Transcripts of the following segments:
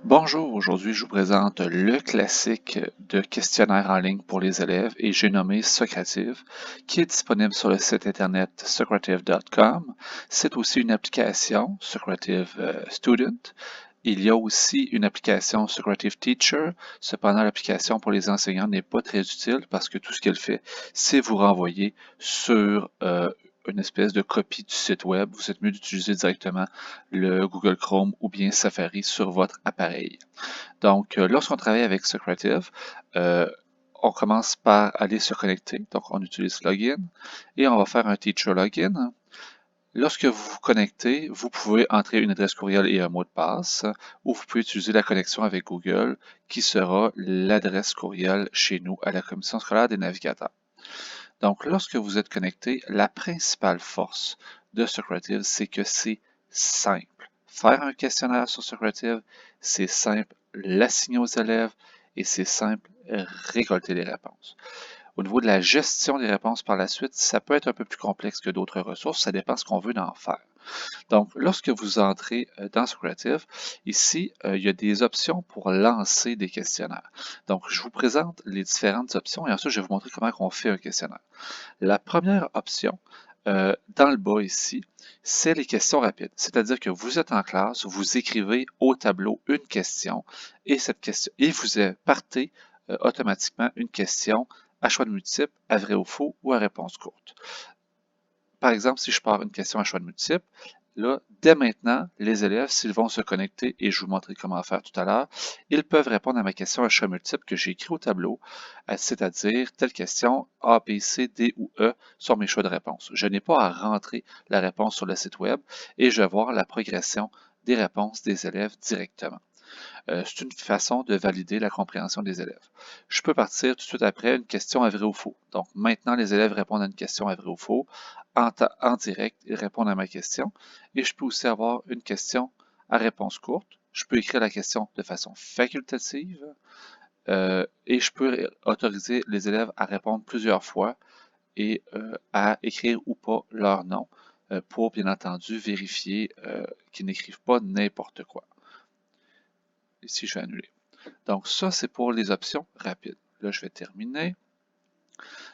Bonjour, aujourd'hui je vous présente le classique de questionnaire en ligne pour les élèves et j'ai nommé Socrative, qui est disponible sur le site internet socrative.com. C'est aussi une application, Socrative Student. Il y a aussi une application Socrative Teacher. Cependant, l'application pour les enseignants n'est pas très utile parce que tout ce qu'elle fait, c'est vous renvoyer sur une espèce de copie du site web. Vous êtes mieux d'utiliser directement le Google Chrome ou bien Safari sur votre appareil. Donc, lorsqu'on travaille avec Socrative, on commence par aller se connecter. Donc, on utilise Login et on va faire un Teacher Login. Lorsque vous vous connectez, vous pouvez entrer une adresse courriel et un mot de passe, ou vous pouvez utiliser la connexion avec Google, qui sera l'adresse courriel chez nous à la Commission scolaire des navigateurs. Donc, lorsque vous êtes connecté, la principale force de Socrative, c'est que c'est simple. Faire un questionnaire sur Socrative, c'est simple, l'assigner aux élèves, et c'est simple, récolter les réponses. Au niveau de la gestion des réponses par la suite, ça peut être un peu plus complexe que d'autres ressources, ça dépend de ce qu'on veut en faire. Donc, lorsque vous entrez dans Socrative, ici, il y a des options pour lancer des questionnaires. Donc, je vous présente les différentes options et ensuite, je vais vous montrer comment on fait un questionnaire. La première option, dans le bas ici, c'est les questions rapides. C'est-à-dire que vous êtes en classe, vous écrivez au tableau une question et vous partez automatiquement une question à choix de multiple, à vrai ou faux ou à réponse courte. Par exemple, si je pars une question à choix de multiple, là, dès maintenant, les élèves, s'ils vont se connecter, et je vous montrerai comment faire tout à l'heure, ils peuvent répondre à ma question à choix multiple que j'ai écrit au tableau, c'est-à-dire telle question, A, B, C, D ou E sont mes choix de réponse. Je n'ai pas à rentrer la réponse sur le site web et je vais voir la progression des réponses des élèves directement. C'est une façon de valider la compréhension des élèves. Je peux partir tout de suite après une question à vrai ou faux. Donc maintenant, les élèves répondent à une question à vrai ou faux. En direct, ils répondent à ma question. Et je peux aussi avoir une question à réponse courte. Je peux écrire la question de façon facultative et je peux autoriser les élèves à répondre plusieurs fois et à écrire ou pas leur nom pour, bien entendu, vérifier qu'ils n'écrivent pas n'importe quoi. Ici, je vais annuler. Donc ça, c'est pour les options rapides. Là, je vais terminer.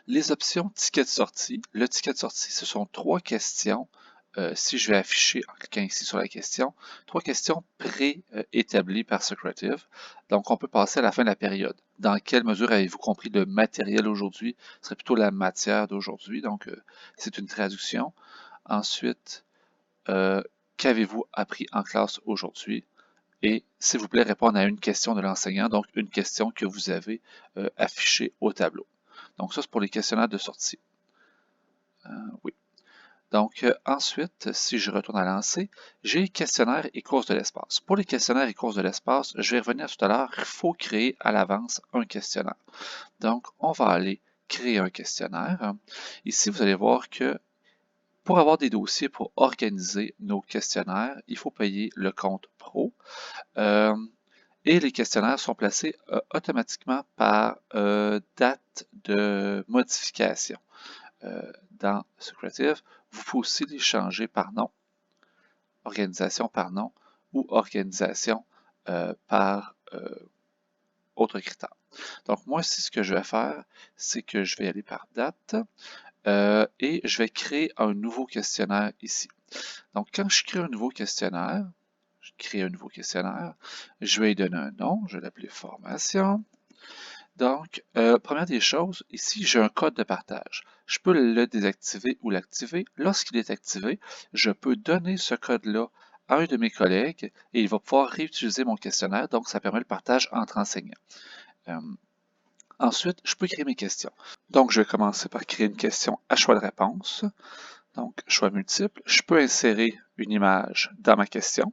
Les options ticket de sortie. Le ticket de sortie, ce sont 3 questions. Si je vais afficher en cliquant ici sur la question, 3 questions préétablies par Socrative. Donc, on peut passer à la fin de la période. Dans quelle mesure avez-vous compris le matériel aujourd'hui? Ce serait plutôt la matière d'aujourd'hui. Donc, c'est une traduction. Ensuite, qu'avez-vous appris en classe aujourd'hui? Et s'il vous plaît, répondre à une question de l'enseignant, donc une question que vous avez affichée au tableau. Donc ça, c'est pour les questionnaires de sortie. Oui. Donc ensuite, si je retourne à lancer, j'ai questionnaire et courses de l'espace. Pour les questionnaires et courses de l'espace, je vais revenir tout à l'heure, il faut créer à l'avance un questionnaire. Donc, on va aller créer un questionnaire. Ici, vous allez voir que pour avoir des dossiers pour organiser nos questionnaires, il faut payer le compte pro. Et les questionnaires sont placés automatiquement par date de modification. Dans Socrative, vous pouvez aussi les changer par nom, organisation par nom ou organisation par autre critère. Donc moi, ici, ce que je vais faire, c'est que je vais aller par date et je vais créer un nouveau questionnaire ici. Donc quand je crée un nouveau questionnaire, je vais lui donner un nom, je vais l'appeler formation. Donc, première des choses, ici, j'ai un code de partage. Je peux le désactiver ou l'activer. Lorsqu'il est activé, je peux donner ce code-là à un de mes collègues et il va pouvoir réutiliser mon questionnaire. Donc, ça permet le partage entre enseignants. Ensuite, je peux créer mes questions. Donc, je vais commencer par créer une question à choix de réponse. Donc, choix multiple. Je peux insérer une image dans ma question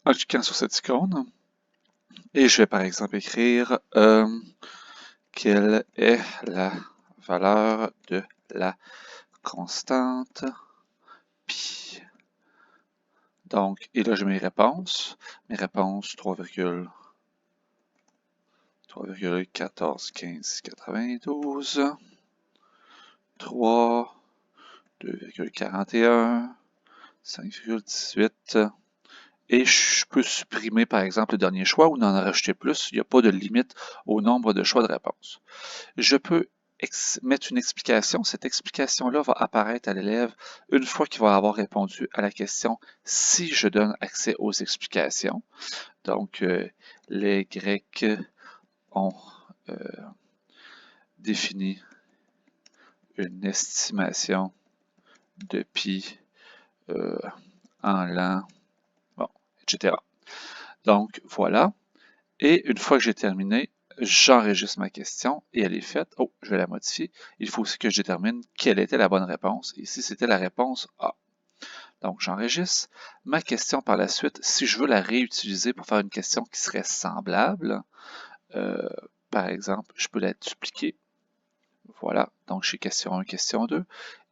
en cliquant sur cette icône. Et je vais par exemple écrire quelle est la valeur de la constante pi. Donc, et là j'ai mes réponses. Mes réponses 3,141592, 3, 2,41, 5,18 Et je peux supprimer, par exemple, le dernier choix ou en rajouter plus. Il n'y a pas de limite au nombre de choix de réponse. Je peux mettre une explication. Cette explication-là va apparaître à l'élève une fois qu'il va avoir répondu à la question si je donne accès aux explications. Donc, les Grecs ont défini une estimation de pi en l'an, bon, etc. Donc, voilà. Et une fois que j'ai terminé, j'enregistre ma question et elle est faite. Oh, je vais la modifier. Il faut aussi que je détermine quelle était la bonne réponse. Ici, c'était la réponse A. Donc, j'enregistre ma question par la suite. Si je veux la réutiliser pour faire une question qui serait semblable, par exemple, je peux la dupliquer. Voilà, donc j'ai question 1, question 2,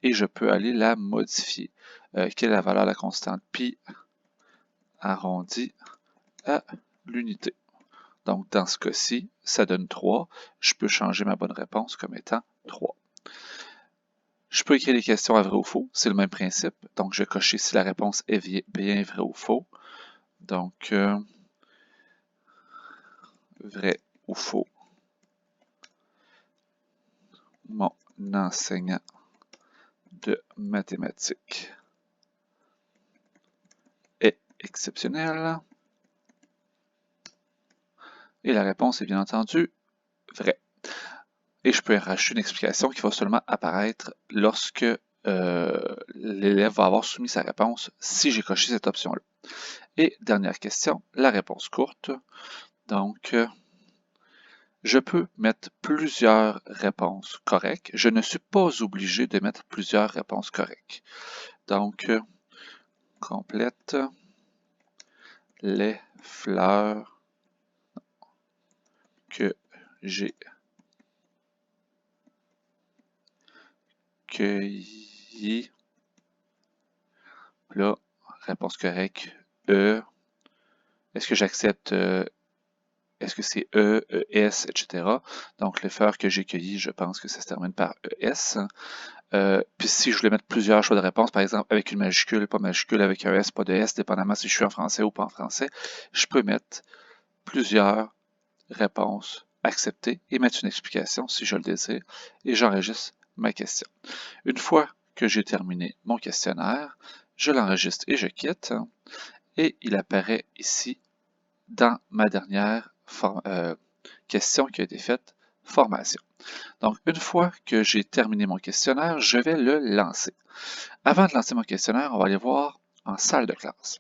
et je peux aller la modifier. Quelle est la valeur de la constante pi arrondi à l'unité? Donc, dans ce cas-ci, ça donne 3. Je peux changer ma bonne réponse comme étant 3. Je peux écrire les questions à vrai ou faux. C'est le même principe. Donc, je vais cocher si la réponse est bien vrai ou faux. Donc, vrai ou faux. Mon enseignant de mathématiques est exceptionnel. Et la réponse est bien entendu vrai. Et je peux rajouter une explication qui va seulement apparaître lorsque l'élève va avoir soumis sa réponse si j'ai coché cette option-là. Et dernière question, la réponse courte. Donc, je peux mettre plusieurs réponses correctes. Je ne suis pas obligé de mettre plusieurs réponses correctes. Donc, complète les fleurs que j'ai cueillies. Là, réponse correcte, E. Est-ce que j'accepte est-ce que c'est E, ES, etc. Donc, les fleurs que j'ai cueillies, je pense que ça se termine par ES. Puis si je voulais mettre plusieurs choix de réponse, par exemple avec une majuscule, pas majuscule, avec un S, pas de S, dépendamment si je suis en français ou pas en français, je peux mettre plusieurs réponses acceptées et mettre une explication si je le désire, et j'enregistre ma question. Une fois que j'ai terminé mon questionnaire, je l'enregistre et je quitte, et il apparaît ici dans ma dernière question qui a été faite, formation. Donc, une fois que j'ai terminé mon questionnaire, je vais le lancer. Avant de lancer mon questionnaire, on va aller voir en salle de classe.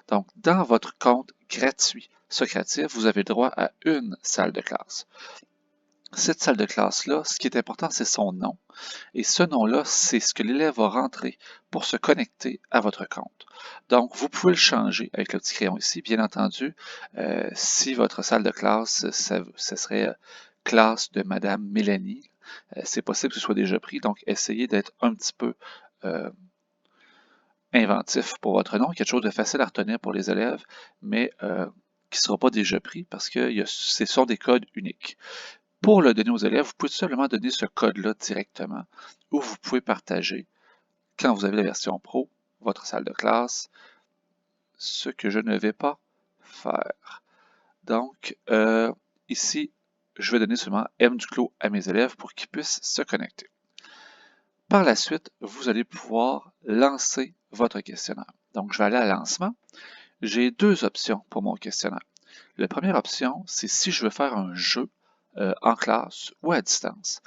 Donc, dans votre compte gratuit Socrative, vous avez droit à une salle de classe. Cette salle de classe-là, ce qui est important, c'est son nom. Et ce nom-là, c'est ce que l'élève va rentrer pour se connecter à votre compte. Donc, vous pouvez le changer avec le petit crayon ici. Bien entendu, si votre salle de classe, ça serait classe de Madame Mélanie, c'est possible que ce soit déjà pris. Donc, essayez d'être un petit peu inventif pour votre nom, quelque chose de facile à retenir pour les élèves, mais qui ne sera pas déjà pris parce que ce sont des codes uniques. Pour le donner aux élèves, vous pouvez tout simplement donner ce code-là directement, ou vous pouvez partager, quand vous avez la version pro, votre salle de classe, ce que je ne vais pas faire. Donc, ici, je vais donner seulement M Duclos à mes élèves pour qu'ils puissent se connecter. Par la suite, vous allez pouvoir lancer votre questionnaire. Donc, je vais aller à lancement. J'ai deux options pour mon questionnaire. La première option, c'est si je veux faire un jeu en classe ou à distance.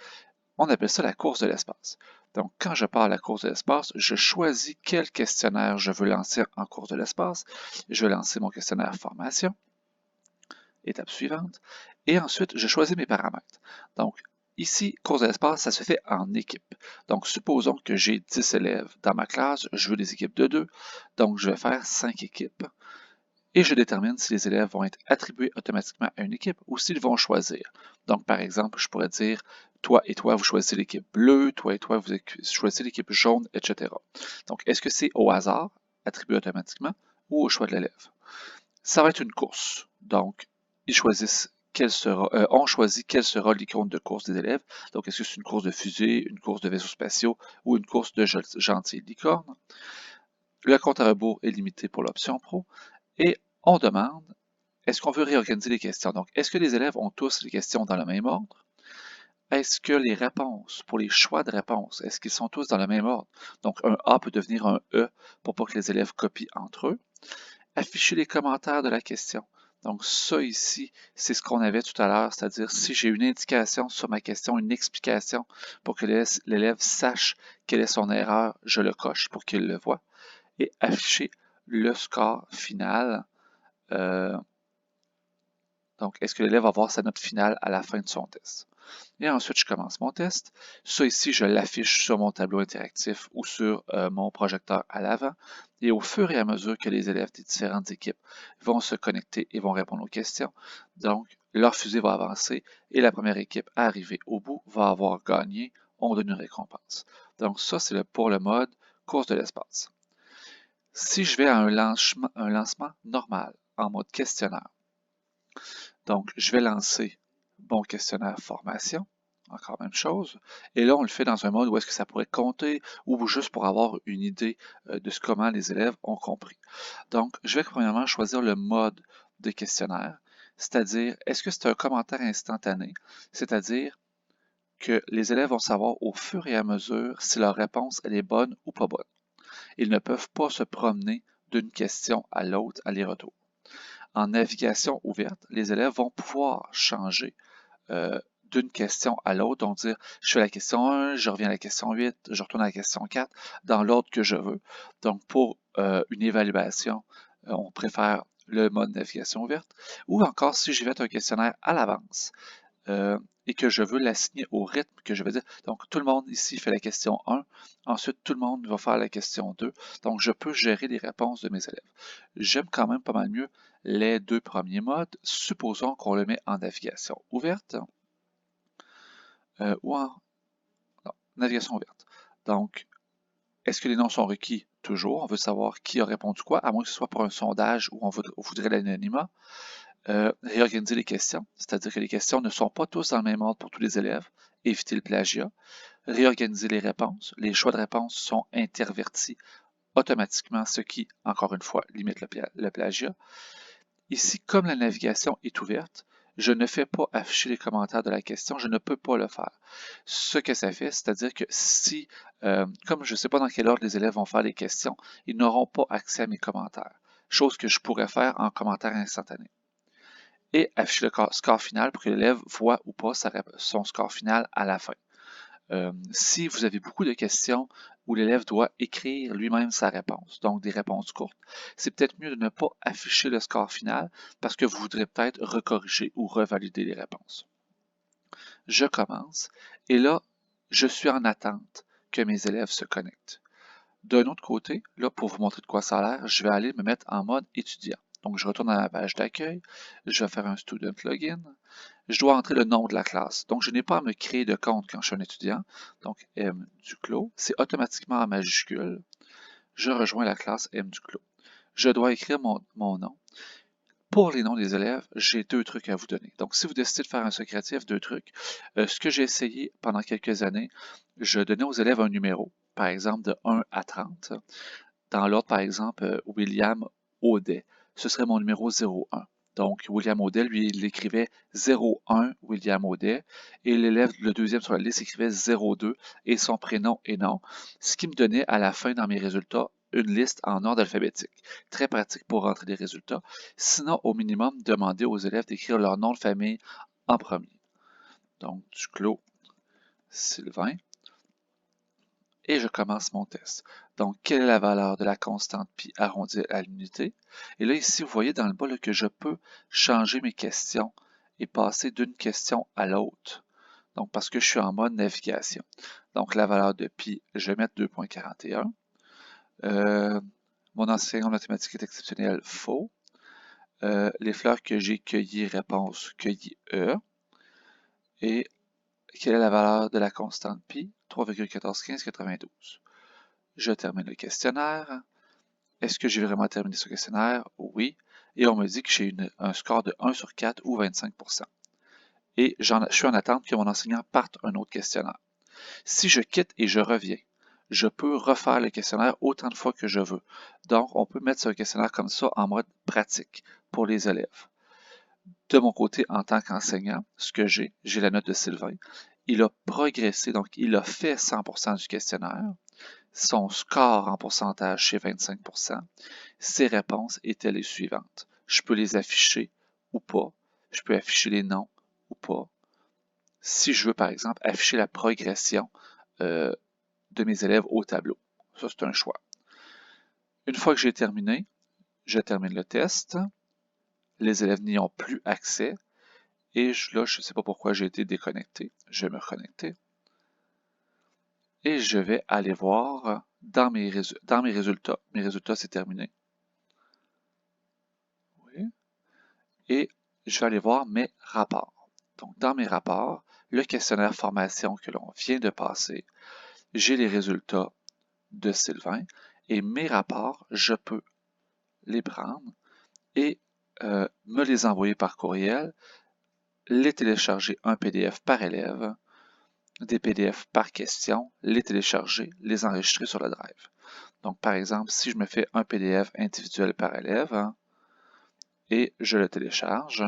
On appelle ça la course de l'espace. Donc, quand je pars à la course de l'espace, je choisis quel questionnaire je veux lancer en course de l'espace. Je vais lancer mon questionnaire formation, étape suivante, et ensuite, je choisis mes paramètres. Donc, ici, course de l'espace, ça se fait en équipe. Donc, supposons que j'ai 10 élèves dans ma classe, je veux des équipes de 2, donc je vais faire 5 équipes. Et je détermine si les élèves vont être attribués automatiquement à une équipe ou s'ils vont choisir. Donc, par exemple, je pourrais dire, toi et toi, vous choisissez l'équipe bleue, toi et toi, vous choisissez l'équipe jaune, etc. Donc, est-ce que c'est au hasard, attribué automatiquement, ou au choix de l'élève? Ça va être une course. Donc, ils choisissent on choisit quelle sera l'icône de course des élèves. Donc, est-ce que c'est une course de fusée, une course de vaisseaux spatiaux ou une course de gentille licorne? Le compte à rebours est limité pour l'option Pro. Et on demande, est-ce qu'on veut réorganiser les questions? Donc, est-ce que les élèves ont tous les questions dans le même ordre? Est-ce que les réponses, pour les choix de réponses, est-ce qu'ils sont tous dans le même ordre? Donc, un A peut devenir un E pour pas que les élèves copient entre eux. Afficher les commentaires de la question. Donc, ça ici, c'est ce qu'on avait tout à l'heure, c'est-à-dire si j'ai une indication sur ma question, une explication pour que l'élève sache quelle est son erreur, je le coche pour qu'il le voit. Et afficher le score final. Donc, est-ce que l'élève va avoir sa note finale à la fin de son test? Et ensuite, je commence mon test. Ça ici, je l'affiche sur mon tableau interactif ou sur mon projecteur à l'avant. Et au fur et à mesure que les élèves des différentes équipes vont se connecter et vont répondre aux questions, donc leur fusée va avancer et la première équipe à arriver au bout va avoir gagné. On donne une récompense. Donc ça, c'est pour le mode course de l'espace. Si je vais à un lancement normal, en mode questionnaire, donc je vais lancer mon questionnaire formation, encore même chose, et là on le fait dans un mode où est-ce que ça pourrait compter ou juste pour avoir une idée de comment les élèves ont compris. Donc je vais premièrement choisir le mode de questionnaire, c'est-à-dire est-ce que c'est un commentaire instantané, c'est-à-dire que les élèves vont savoir au fur et à mesure si leur réponse elle est bonne ou pas bonne. Ils ne peuvent pas se promener d'une question à l'autre aller-retour. En navigation ouverte, les élèves vont pouvoir changer d'une question à l'autre, donc dire je fais la question 1, je reviens à la question 8, je retourne à la question 4, dans l'ordre que je veux. Donc pour une évaluation, on préfère le mode navigation ouverte, ou encore si je vais être un questionnaire à l'avance et que je veux l'assigner au rythme que je vais dire. Donc tout le monde ici fait la question 1, ensuite tout le monde va faire la question 2, donc je peux gérer les réponses de mes élèves. J'aime quand même pas mal mieux les deux premiers modes, supposons qu'on le met en navigation ouverte ou en navigation ouverte. Donc, est-ce que les noms sont requis? Toujours. On veut savoir qui a répondu quoi, à moins que ce soit pour un sondage où on voudrait l'anonymat. Réorganiser les questions, c'est-à-dire que les questions ne sont pas tous dans le même ordre pour tous les élèves. Éviter le plagiat. Réorganiser les réponses. Les choix de réponses sont intervertis automatiquement, ce qui, encore une fois, limite le plagiat. Ici, comme la navigation est ouverte, je ne fais pas afficher les commentaires de la question, je ne peux pas le faire. Ce que ça fait, c'est-à-dire que si, comme je ne sais pas dans quel ordre les élèves vont faire les questions, ils n'auront pas accès à mes commentaires, chose que je pourrais faire en commentaire instantané. Et afficher le score final pour que l'élève voit ou pas son score final à la fin. Si vous avez beaucoup de questions où l'élève doit écrire lui-même sa réponse, donc des réponses courtes, c'est peut-être mieux de ne pas afficher le score final parce que vous voudrez peut-être recorriger ou revalider les réponses. Je commence et là, je suis en attente que mes élèves se connectent. D'un autre côté, là, pour vous montrer de quoi ça a l'air, je vais aller me mettre en mode étudiant. Donc, je retourne à la page d'accueil, je vais faire un student login, je dois entrer le nom de la classe. Donc, je n'ai pas à me créer de compte quand je suis un étudiant. Donc, M Duclos, c'est automatiquement en majuscule. Je rejoins la classe M Duclos. Je dois écrire mon nom. Pour les noms des élèves, j'ai deux trucs à vous donner. Donc, si vous décidez de faire un socratif, deux trucs. Ce que j'ai essayé pendant quelques années, je donnais aux élèves un numéro, par exemple de 1 à 30. Dans l'ordre, par exemple, William Audet, ce serait mon numéro 01. Donc, William Audet, lui, il écrivait 01 William Audet, et l'élève, le deuxième sur la liste, écrivait 02 et son prénom et nom, ce qui me donnait à la fin dans mes résultats une liste en ordre alphabétique. Très pratique pour rentrer des résultats. Sinon, au minimum, demandez aux élèves d'écrire leur nom de famille en premier. Donc, Duclos Sylvain. Et je commence mon test. Donc, quelle est la valeur de la constante pi arrondie à l'unité? Et là, ici, vous voyez dans le bas là, que je peux changer mes questions et passer d'une question à l'autre. Donc, parce que je suis en mode navigation. Donc, la valeur de pi, je vais mettre 2.41. Mon enseignant de mathématiques est exceptionnel, faux. Les fleurs que j'ai cueillies, réponse, cueilli E. Et quelle est la valeur de la constante pi? 3,141592. Je termine le questionnaire. Est-ce que j'ai vraiment terminé ce questionnaire? Oui. Et on me dit que j'ai un score de 1 sur 4 ou 25%. Et je suis en attente que mon enseignant parte un autre questionnaire. Si je quitte et je reviens, je peux refaire le questionnaire autant de fois que je veux. Donc, on peut mettre ce questionnaire comme ça en mode pratique pour les élèves. De mon côté, en tant qu'enseignant, ce que j'ai la note de Sylvain. Il a progressé, donc il a fait 100% du questionnaire. Son score en pourcentage, c'est 25%. Ses réponses étaient les suivantes. Je peux les afficher ou pas. Je peux afficher les noms ou pas. Si je veux, par exemple, afficher la progression de mes élèves au tableau. Ça, c'est un choix. Une fois que j'ai terminé, je termine le test. Les élèves n'y ont plus accès. Et là, je ne sais pas pourquoi j'ai été déconnecté. Je vais me reconnecter. Et je vais aller voir dans mes résultats. Mes résultats, c'est terminé. Oui. Et je vais aller voir mes rapports. Donc, dans mes rapports, le questionnaire formation que l'on vient de passer, j'ai les résultats de Sylvain et mes rapports, je peux les prendre et me les envoyer par courriel, les télécharger un PDF par élève, des PDF par question, les télécharger, les enregistrer sur le Drive. Donc, par exemple, si je me fais un PDF individuel par élève et je le télécharge,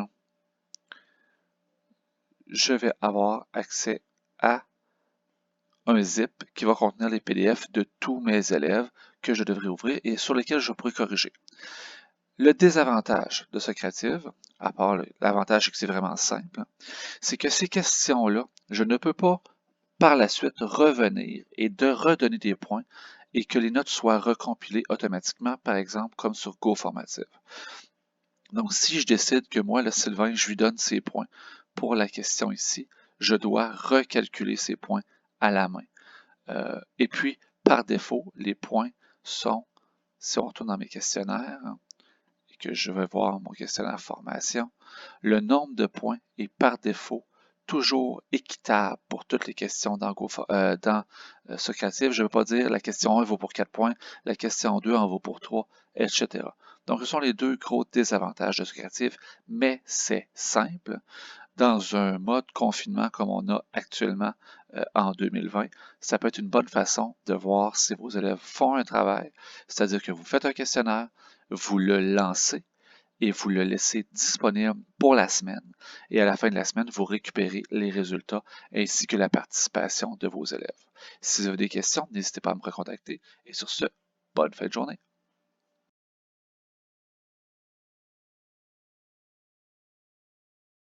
je vais avoir accès à un zip qui va contenir les PDF de tous mes élèves que je devrais ouvrir et sur lesquels je pourrais corriger. Le désavantage de Socrative, à part l'avantage que c'est vraiment simple, c'est que ces questions-là, je ne peux pas par la suite revenir et de redonner des points et que les notes soient recompilées automatiquement, par exemple, comme sur GoFormative. Donc, si je décide que moi, le Sylvain, je lui donne ses points pour la question ici, je dois recalculer ces points à la main. Et puis, par défaut, les points sont, si on retourne dans mes questionnaires, et que je vais voir mon questionnaire formation, le nombre de points est par défaut toujours équitable pour toutes les questions dans Socrative. Je ne veux pas dire la question 1 vaut pour 4 points, la question 2 en vaut pour 3, etc. Donc, ce sont les deux gros désavantages de Socrative, mais c'est simple. Dans un mode confinement comme on a actuellement en 2020, ça peut être une bonne façon de voir si vos élèves font un travail, c'est-à-dire que vous faites un questionnaire, vous le lancez et vous le laissez disponible pour la semaine. Et à la fin de la semaine, vous récupérez les résultats ainsi que la participation de vos élèves. Si vous avez des questions, n'hésitez pas à me recontacter. Et sur ce, bonne fin de journée.